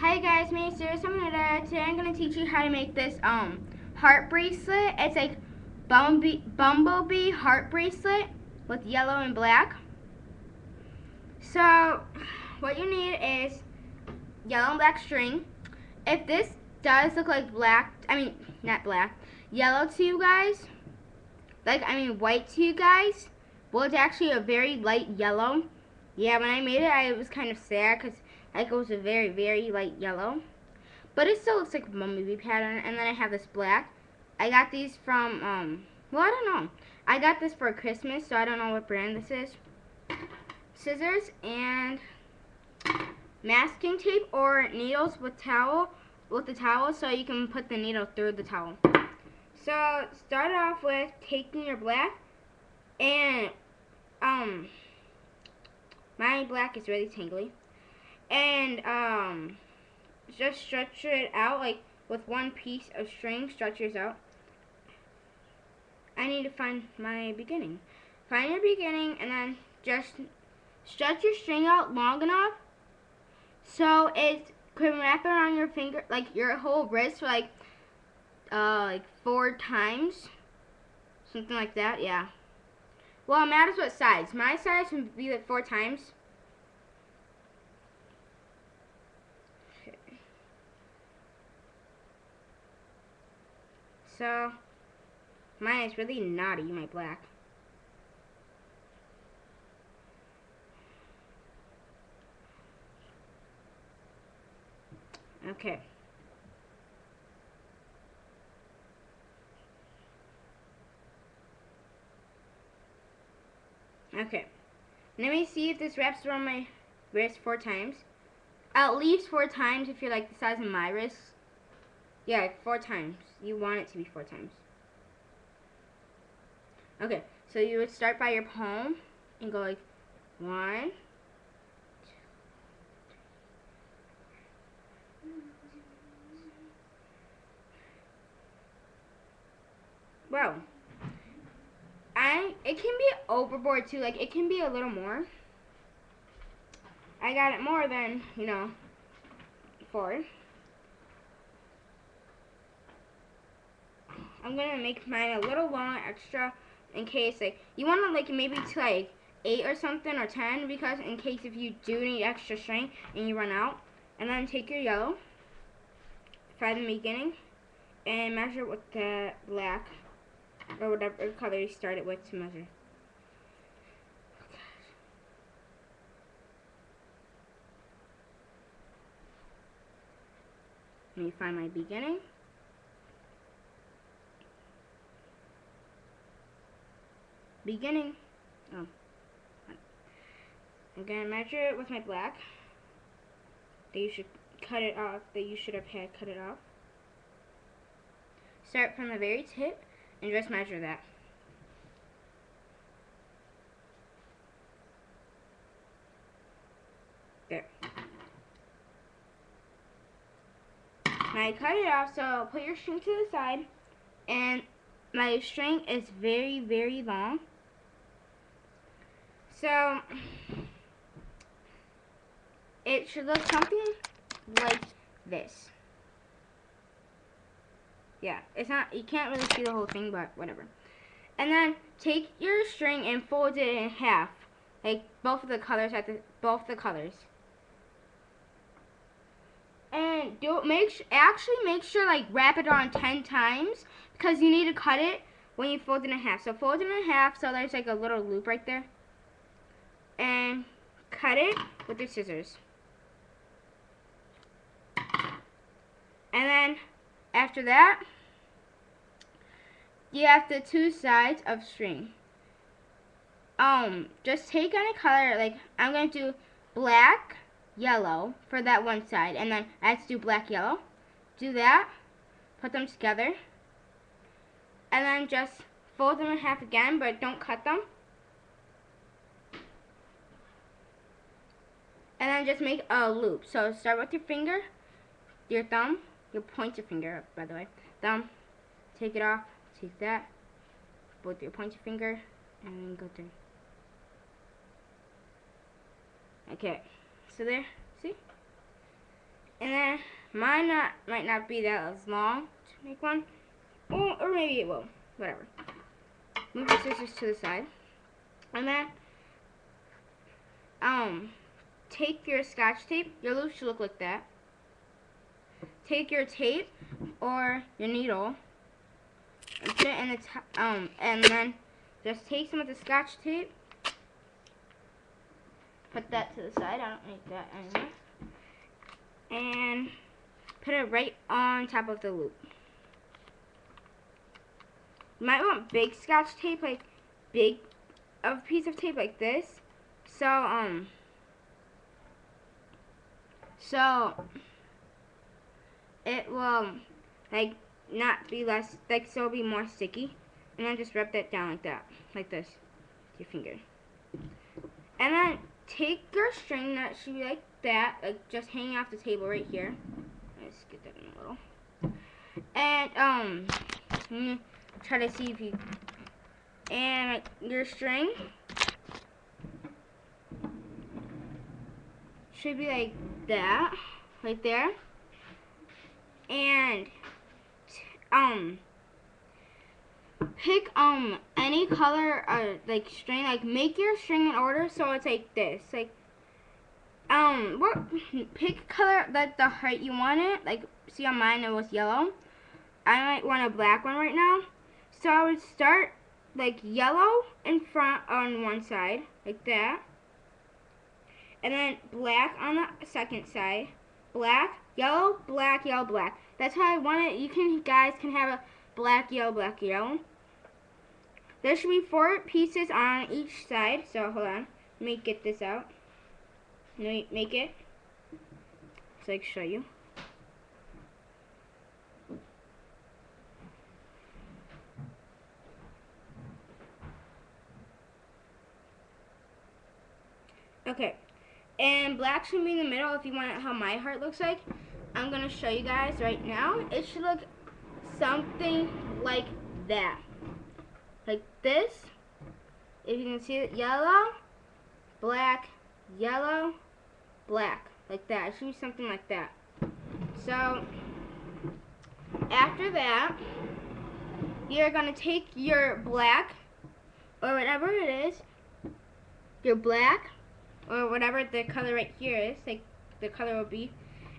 Hi guys, my name is Sarah. Today I'm gonna teach you how to make this heart bracelet. It's like bumblebee heart bracelet with yellow and black. So what you need is yellow and black string. If this does look like black, not black, yellow to you guys, white to you guys, well, it's actually a very light yellow. Yeah, when I made it, I was kind of sad because it was a very, very light yellow. But it still looks like a bumblebee pattern. And then I have this black. I got these from, well, I don't know. I got this for Christmas, so I don't know what brand this is. Scissors and masking tape or needles with the towel so you can put the needle through the towel. So start off with taking your black and my black is really tangly, and just stretch it out like with one piece of string. Stretch yours out. I need to find my beginning. Find your beginning and then just stretch your string out long enough so it can wrap around your finger, like your whole wrist, for like 4 times, something like that. Yeah. Well, it matters what size. My size would be like 4 times. Okay. So mine is really naughty, my black. Okay. Okay. Let me see if this wraps around my wrist 4 times. At least 4 times if you're like the size of my wrist. Yeah, 4 times. You want it to be 4 times. Okay, so you would start by your palm and go like 1, 2. Wow. It can be overboard too. Like, it can be a little more. I got it more than, 4. I'm gonna make mine a little long extra in case, like, you want to, like, maybe to, like, 8 or something, or 10, because in case if you do need extra string and you run out. And then take your yellow, find the beginning, and measure with the black, or whatever color you started with to measure. Let me find my beginning. Oh. I'm gonna measure it with my black. That you should cut it off. That you should have had cut it off. Start from the very tip and just measure that. There. Now I cut it off, so put your string to the side, and my string is very, very long. So it should look something like this. Yeah, it's not, you can't really see the whole thing, but whatever. And then take your string and fold it in half, like both the colors. And actually make sure, like, wrap it on 10 times, because you need to cut it when you fold it in half. So fold it in half so there's like a little loop right there, and cut it with your scissors. And then after that, you have the 2 sides of string. Just take any color, like I'm going to do black, yellow for that one side, and then I have to do black, yellow. Do that, put them together, and then just fold them in half again, but don't cut them. And then just make a loop. So start with your finger, your thumb, your pointer finger, by the way, thumb, take it off, take that, both your pointer finger, and then go through. Okay, so there, see? And then mine might not be that as long to make one. Or maybe it will. Whatever. Move the scissors to the side. And then take your Scotch tape. Your loop should look like that. Take your tape or your needle and put it in the and then just take some of the Scotch tape. Put that to the side. I don't need that anymore. And put it right on top of the loop. You might want big Scotch tape, like big of a piece of tape like this. So it will like not be less, like, so it'll be more sticky. And then just rub that down like that, like this, with your finger. And then take your string that should be like that, like just hanging off the table right here. Let's get that in a little. And try to see if you, and like, your string should be like that, right there. And pick any color like string, like make your string in order so it's like this, like pick a color that the height you want it. Like, see on mine it was yellow. I might want a black one right now, so I would start like yellow in front on one side like that, and then black on the second side, black, yellow, black, yellow, black. That's how I want it. You guys can have a black, yellow, black, yellow. There should be 4 pieces on each side. So hold on, let me get this out. Let me make it so I can show you. Okay, and black should be in the middle if you want how my heart looks like. I'm going to show you guys right now. It should look something like that. Like this. If you can see it, yellow, black, yellow, black. Like that. It should be something like that. So, after that, you're going to take your black, or whatever it is, your black, or whatever the color right here is, like the color will be,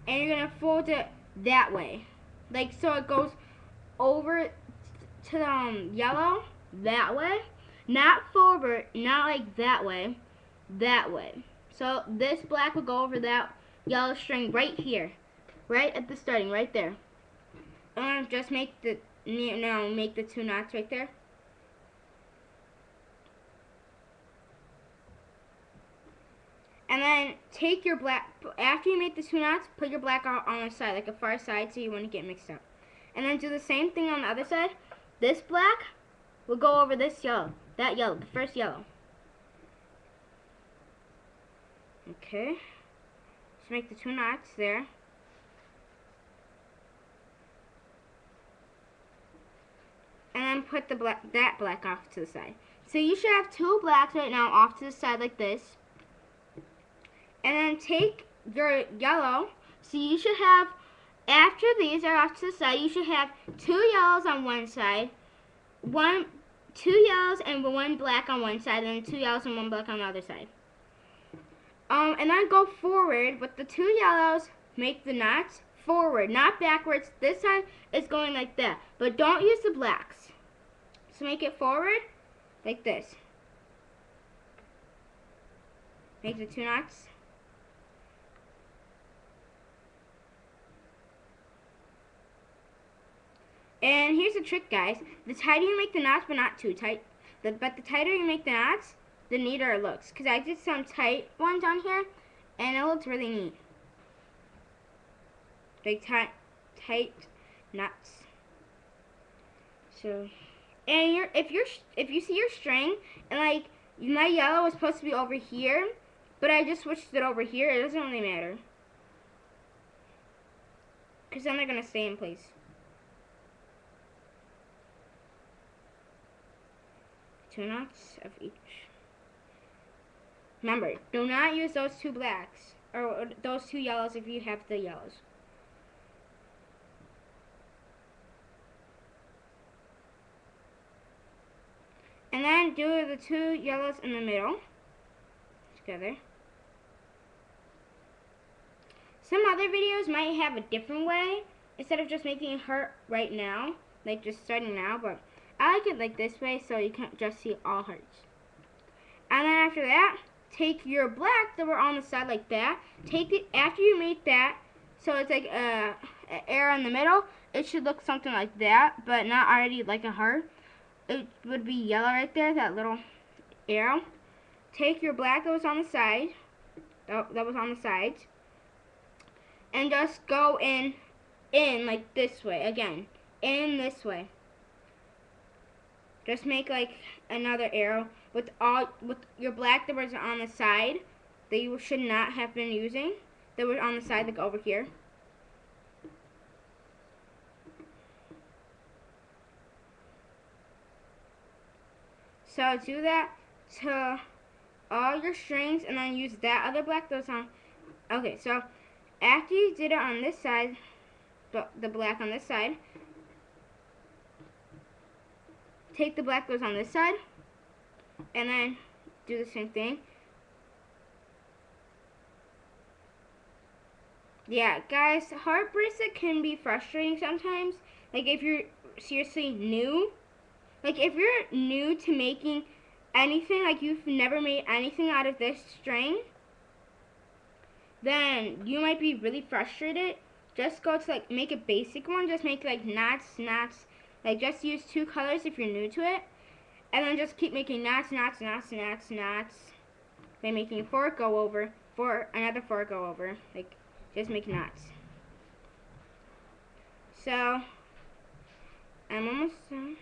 and you're going to fold it that way. Like, so it goes over to the yellow, that way. Not forward, not like that way, that way. So this black will go over that yellow string right here, right at the starting, right there. And just make the, make the 2 knots right there. And then take your black, after you make the 2 knots, put your black on the side, like a far side, so you won't get mixed up. And then do the same thing on the other side. This black will go over this yellow, that yellow, the first yellow. Okay, just make the 2 knots there. And then put the that black off to the side. So you should have 2 blacks right now off to the side like this. And then take your yellow. So you should have, after these are off to the side, you should have 2 yellows on one side, 2 yellows and 1 black on one side, and then 2 yellows and 1 black on the other side. And then go forward with the 2 yellows, make the knots forward, not backwards. This time it's going like that, but don't use the blacks. So make it forward like this. Make the 2 knots. And here's the trick, guys. The tighter you make the knots, but not too tight. But the tighter you make the knots, the neater it looks. Because I did some tight ones on here, and it looks really neat. Like tight knots. So, and if you see your string, and like my yellow was supposed to be over here, but I just switched it over here. It doesn't really matter. Because then they're gonna stay in place. 2 knots of each. Remember, do not use those 2 blacks. or those 2 yellows if you have the yellows. And then do the 2 yellows in the middle together. Some other videos might have a different way instead of just making a heart right now, like just starting now, but I like it like this way so you can't just see all hearts. And then after that, take your black that were on the side like that. Take it after you made that, so it's like a arrow in the middle. It should look something like that, but not already like a heart. It would be yellow right there, that little arrow. Take your black that was on the side, that was on the sides, and just go in like this way again, in this way. Just make like another arrow with your black that was on the side that you should not have been using, that was on the side, like over here. So do that to all your strings and then use that other black that was on. Okay, so after you did it on this side, the black on this side, take the black that was on this side and then do the same thing. Yeah, guys, heart bracelet can be frustrating sometimes. Like if you're seriously new, like if you're new to making anything, like you've never made anything out of this string, then you might be really frustrated. Just go to like make a basic one. Just make like knots. Like just use 2 colors if you're new to it. And then just keep making knots. By making 4 go over, another 4 go over. Like just make knots. So I'm almost done.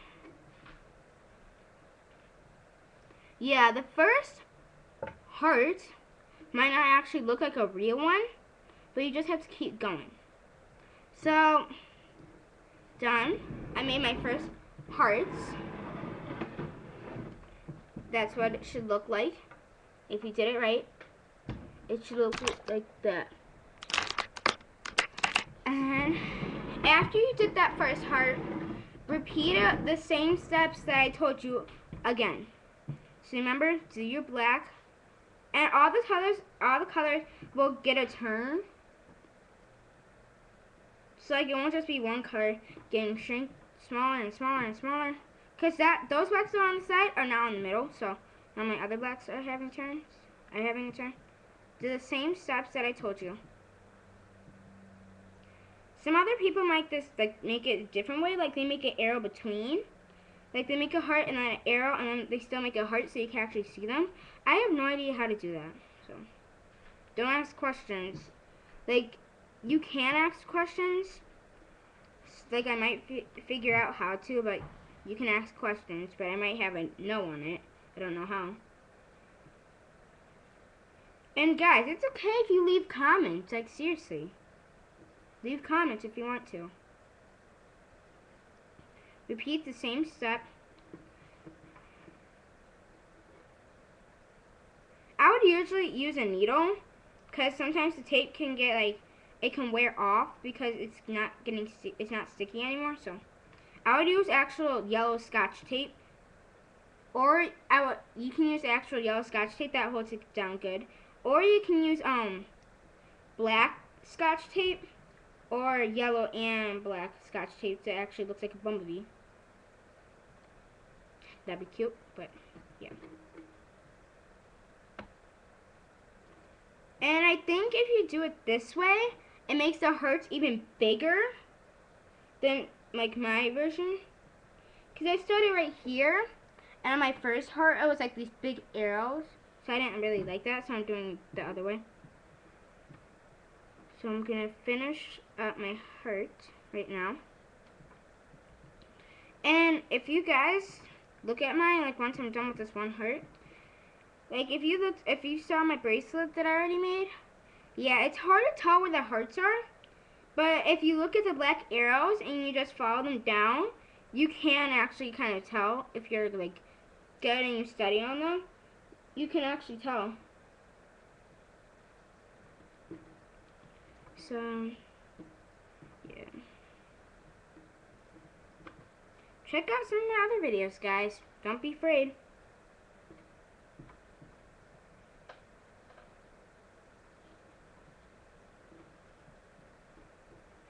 Yeah, the first heart might not actually look like a real one, but you just have to keep going. So, done. I made my first hearts. That's what it should look like. If you did it right, it should look like that. And after you did that first heart, repeat the same steps that I told you again. So remember, do your black, and all the colors will get a turn. So like it won't just be one color getting shrink smaller and smaller and smaller. Cause those blacks that are on the side are now in the middle. So now my other blacks are having turns. Do the same steps that I told you. Some other people might make it a different way, like they make an arrow between. Like they make a heart and then an arrow and then they still make a heart so you can actually see them. I have no idea how to do that. So don't ask questions. Like you can ask questions. Like I might figure out how to, but you can ask questions, but I might have a no on it. I don't know how. And guys, it's okay if you leave comments. Like seriously. Leave comments if you want to. Repeat the same step. I would usually use a needle because sometimes the tape can get like it can wear off because it's not sticky anymore. So I would use actual yellow Scotch tape, or you can use actual yellow Scotch tape that holds it down good, or you can use black Scotch tape or yellow and black Scotch tape that actually looks like a bumblebee. That'd be cute, but yeah. And I think if you do it this way, it makes the hearts even bigger than like my version. Because I started right here, and on my first heart, it was like these big arrows. So I didn't really like that, so I'm doing the other way. So I'm going to finish up my heart right now. And if you guys look at mine, like once I'm done with this one heart, like if you saw my bracelet that I already made, yeah, it's hard to tell where the hearts are. But if you look at the black arrows and you just follow them down, you can actually kind of tell if you're like good and you study on them. You can actually tell. So, yeah. Check out some of my other videos, guys. Don't be afraid.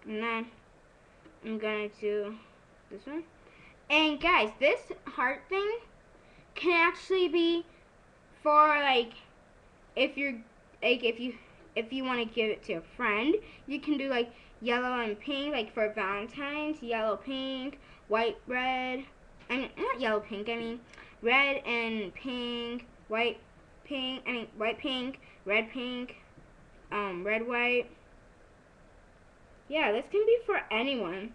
And then I'm gonna do this one. And guys, this heart thing can actually be for like if you're like if you want to give it to a friend, you can do like yellow and pink, like for Valentine's, yellow, pink, white, red. I mean, not yellow, pink. I mean, red and pink, white, pink. I mean, white, pink, red, red, white. Yeah, this can be for anyone.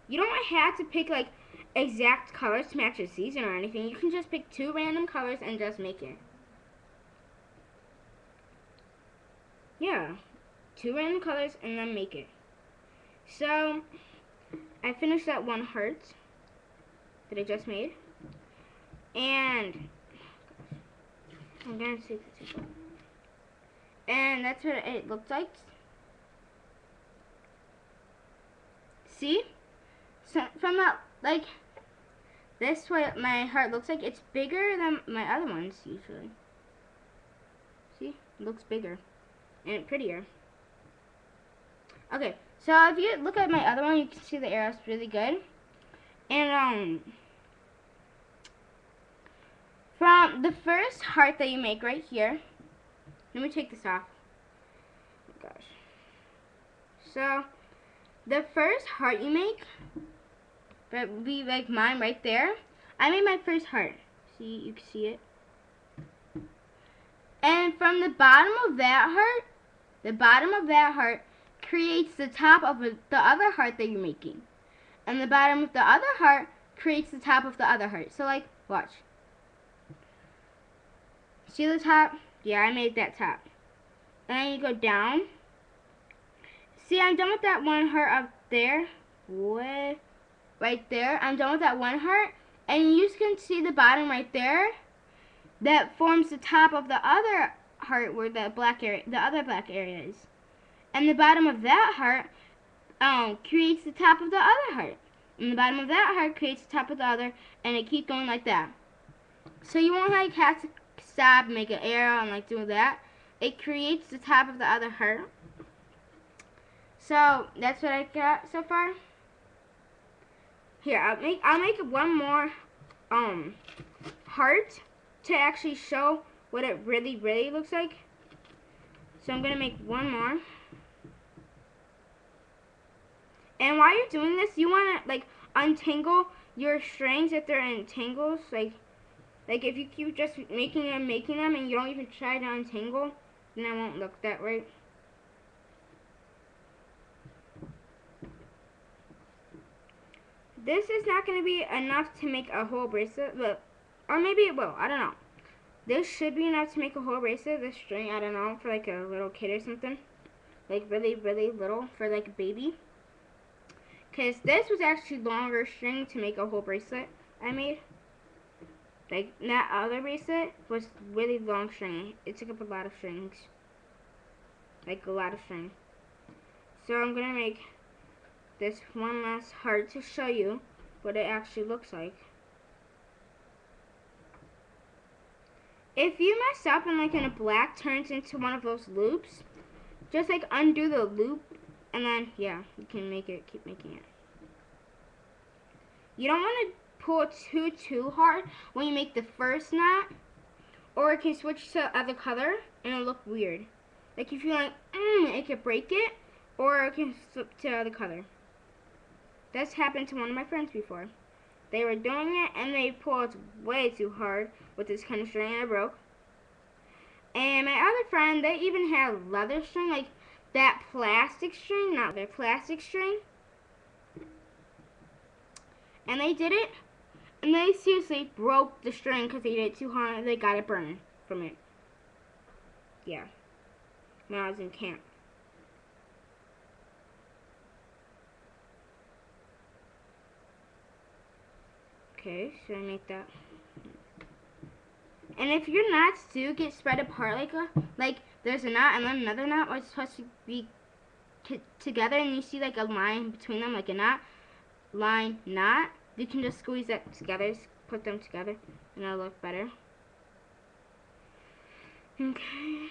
You don't have to pick like exact colors to match the season or anything. You can just pick 2 random colors and just make it. Yeah, 2 random colors and then make it. So, I finished that one heart that I just made. And, I'm going to take this one. And that's what it looks like. See? So, from that, like, this what my heart looks like. It's bigger than my other ones usually. See? It looks bigger. And prettier. Okay, so if you look at my other one, you can see the arrow's really good. And from the first heart that you make right here, let me take this off. Oh my gosh. So the first heart you make, that would be like mine right there. I made my first heart. See, you can see it. And from the bottom of that heart creates the top of the other heart that you're making. And the bottom of the other heart creates the top of the other heart. So like, watch. See the top? Yeah, I made that top. And then you go down. See, I'm done with that one heart up there. What? Right there. I'm done with that one heart. And you can see the bottom right there. That forms the top of the other heart where the black area, the other black area is. And the bottom of that heart creates the top of the other heart. And the bottom of that heart creates the top of the other, and it keeps going like that. So you won't like have to stop, make an arrow, and like do that. It creates the top of the other heart. So that's what I got so far. Here, I'll make one more heart to actually show what it really looks like. So I'm gonna make one more. And while you're doing this, you wanna like untangle your strings if they're in tangles. Like if you keep just making them, and you don't even try to untangle, then it won't look that right. This is not going to be enough to make a whole bracelet, but, or maybe it will, I don't know. This should be enough to make a whole bracelet, this string, I don't know, for like a little kid or something. Like really little, for like a baby. Because this was actually longer string to make a whole bracelet I made. Like that other bracelet was really long string. It took up a lot of strings. Like a lot of string. So I'm going to make this one last heart to show you what it actually looks like. If you mess up and like in a black turns into one of those loops, just like undo the loop and then yeah, you can make it, keep making it. You don't want to pull too hard when you make the first knot, or it can switch to other color and it'll look weird. Like if you like, it could break it, or it can flip to other color. That's happened to one of my friends before. They were doing it and they pulled way too hard with this kind of string and it broke. And my other friend, they even had leather string, like that plastic string, not their plastic string. And they did it, and they seriously broke the string because they did it too hard and they got it burned from it. Yeah, when I was in camp. Okay, so I make that. And if your knots do get spread apart like there's a knot and then another knot, it's supposed to be together and you see like a line between them, like a knot, line, knot, you can just squeeze that together, put them together, and it'll look better. Okay.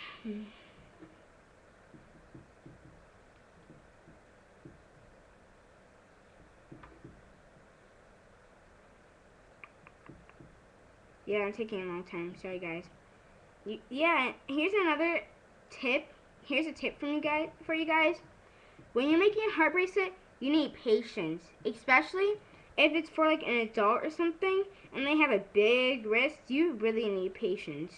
Yeah, I'm taking a long time. Sorry, guys. Yeah, here's another tip. Here's a tip from for you guys. When you're making a heart bracelet, you need patience, especially if it's for like an adult or something and they have a big wrist. You really need patience.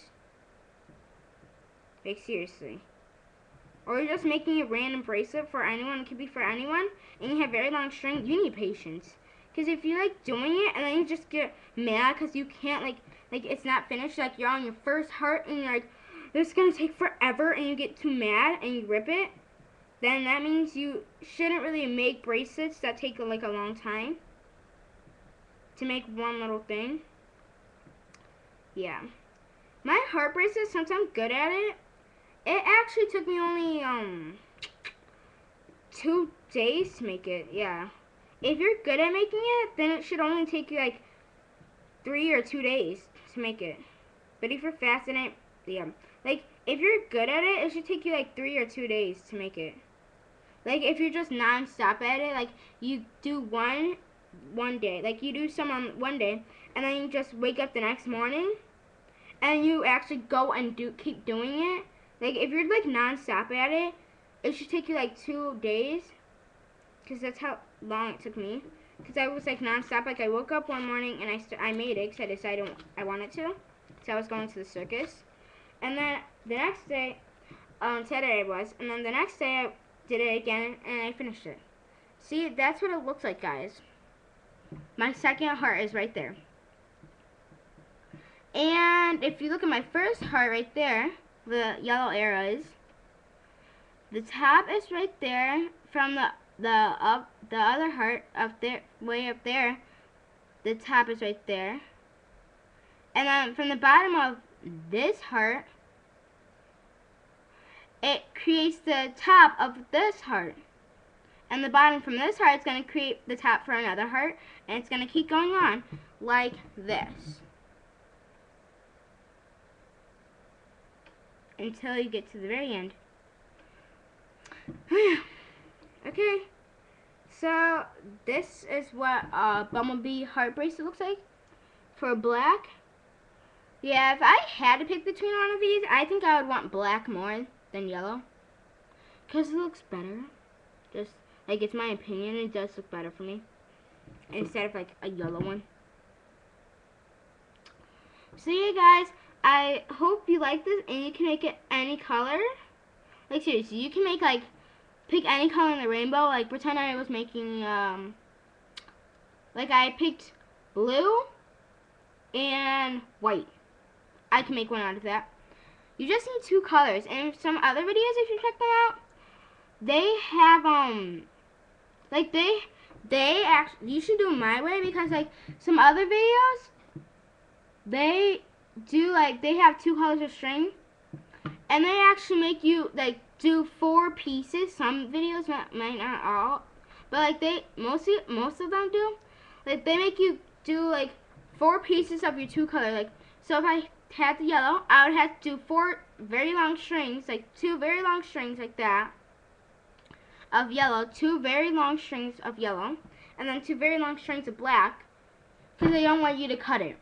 Like, seriously. Or you're just making a random bracelet for anyone. It could be for anyone, and you have very long string. You need patience. Because if you like doing it and then you just get mad because you can't like it's not finished, like you're on your first heart and you're like, this is gonna take forever, and you get too mad and you rip it, then that means you shouldn't really make bracelets that take like a long time to make one little thing. Yeah, my heart bracelet, since I'm good at it, it actually took me only 2 days to make it. Yeah. If you're good at making it, then it should only take you like 3 or 2 days to make it. But if you're fast in it, yeah. Like, if you're good at it, it should take you like 3 or 2 days to make it. Like, if you're just non-stop at it, like, you do one day. Like, you do some on one day, and then you just wake up the next morning, and you actually go and keep doing it. Like, if you're like non-stop at it, it should take you like 2 days. Because that's how long it took me. Because I was like non-stop. Like, I woke up one morning and I made it because I decided I wanted to. So I was going to the circus. And then the next day, Saturday it was. And then the next day I did it again and I finished it. See, that's what it looks like, guys. My second heart is right there. And if you look at my first heart right there, the yellow arrows, the top is right there from the other heart up there, way up there. The top is right there, and then from the bottom of this heart, it creates the top of this heart, and the bottom from this heart is going to create the top for another heart, and it's going to keep going on like this until you get to the very end. Okay, so this is what a Bumblebee heart bracelet looks like for black. Yeah, if I had to pick between one of these, I think I would want black more than yellow, because it looks better. Just, like, it's my opinion, it does look better for me, instead of, like, a yellow one. So, yeah, guys, I hope you like this, and you can make it any color. Like, seriously, you can make, like, pick any color in the rainbow. Like, pretend I was making, like, I picked blue and white. I can make one out of that. You just need 2 colors. And some other videos, if you check them out, they have, like, they actually, you should do it my way, because, like, some other videos, they do, like, they have 2 colors of string, and they actually make you, like, do 4 pieces. Some videos might not all, but like most of them do. Like, they make you do like 4 pieces of your 2 color. Like, so if I had the yellow, I would have to do 4 very long strings, like 2 very long strings like that of yellow, 2 very long strings of yellow, and then 2 very long strings of black, because they don't want you to cut it.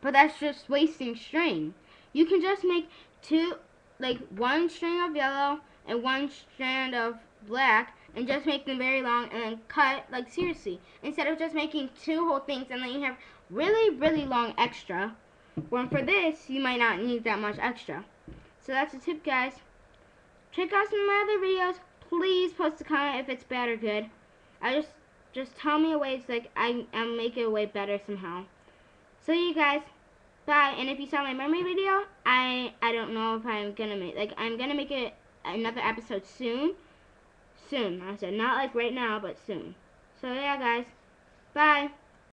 But that's just wasting string. You can just make 2, like 1 string of yellow and 1 strand of black, and just make them very long and then cut. Like, seriously, instead of just making 2 whole things and then you have really long extra. When for this, you might not need that much extra. So that's a tip, guys. Check out some of my other videos. Please post a comment if it's bad or good. I just tell me a way, like I'll make it way better somehow. So you guys, bye. And if you saw my memory video, I don't know if I'm gonna make, like, I'm gonna make it another episode soon. I said not like right now, but soon. So yeah, guys, bye.